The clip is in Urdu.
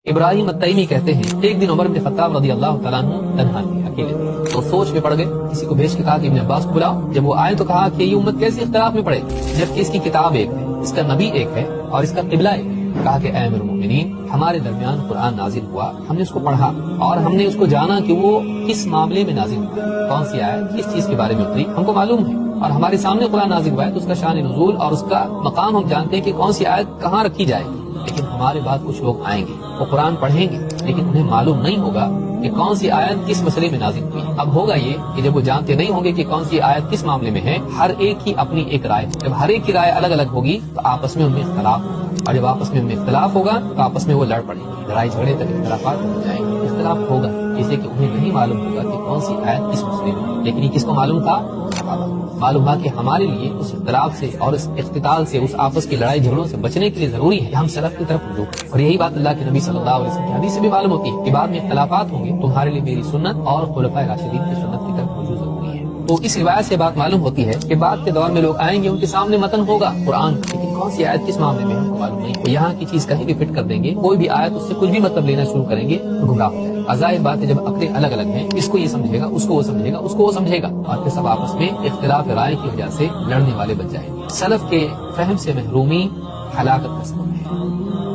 ابراہیم التیمی کہتے ہیں ایک دن عمر بن خطاب رضی اللہ تعالیٰ عنہ تنہا تھے، اکیلے تھے، تو سوچ میں پڑ گئے، کسی کو بھیج کے کہا کہ ابن عباس کو بلاؤ۔ جب وہ آئے تو کہا کہ یہ امت کیسی اختلاف میں پڑے جبکہ اس کی کتاب ایک ہے، اس کا نبی ایک ہے اور اس کا قبلہ ایک ہے۔ کہا کہ اے امیر المومنین، ہمارے درمیان قرآن نازل ہوا، ہم نے اس کو پڑھا اور ہم نے اس کو جانا کہ وہ کس معاملے میں نازل ہوا، کون سی آیت کس چیز کے بارے میں اتری، ہم کو معلوم ہے، اور ہمارے سامنے قرآن نازل ہوا ہے تو اس کا شان نزول اور اس کا مقام ہم جانتے ہیں کہ کون سی آیت کہاں رکھی جائے گی۔ لیکن ہمارے بعد کچھ لوگ آئیں گے، وہ قرآن پڑھیں گے لیکن انہیں معلوم نہیں ہوگا کہ کون سی آیت کس مسئلے میں نازل ہوئی۔ اب ہوگا یہ کہ جب وہ جانتے نہیں ہوں گے کہ کون سی آیت کس معاملے میں ہے، ہر ایک کی اپنی ایک رائے، جب ہر ایک کی رائے الگ الگ ہوگی تو آپس میں ان میں اختلاف ہوگا، اور جب آپس میں ان میں اختلاف ہوگا تو آپس میں وہ لڑ پڑیں گے، لڑائی جھگڑے تک اختلافات ہو جائیں گے، اختلاف ہوگا، جیسے کہ انہیں نہیں معلوم ہوگا کہ کون سی آیت کس مسئلے میں، لیکن یہ کس کو معلوم تھا؟ معلوم ہوا کہ ہمارے لیے اس اختلاف سے اور اس اختتال سے، اس آپس کی لڑائی جھگڑوں سے بچنے کے لیے ضروری ہے کہ ہم سلف کی طرف رجوع کریں، اور یہی بات اللہ کے نبی صلی اللہ علیہ وسلم کی حدیث سے بھی معلوم ہوتی ہے کہ بعد میں اختلافات ہوں گے، تمہارے لیے میری سنت اور خلفائے راشدین کی سنت کی طرف رجوع ضروری ہے۔ تو اس روایت سے بات معلوم ہوتی ہے کہ بعد کے دور میں لوگ آئیں گے، ان کے سامنے متن ہوگا قرآن، لیکن کون سی آیت کس معاملے میں ہم کو معلوم نہیں، وہ یہاں کی چیز کہیں بھی فٹ کر دیں گے، کوئی بھی آیت اس سے کچھ بھی مطلب لینا شروع کریں گے تو گمراہ ہو جائے گا۔ ظاہر بات ہے جب عقلیں الگ الگ ہیں، اس کو یہ سمجھے گا، اس کو وہ سمجھے گا، اس کو وہ سمجھے گا، اور پھر سب آپس میں اختلاف رائے کی وجہ سے لڑنے والے بن جائیں گے۔ سلف کے فہم سے محرومی ہلاکت کا سبب ہے۔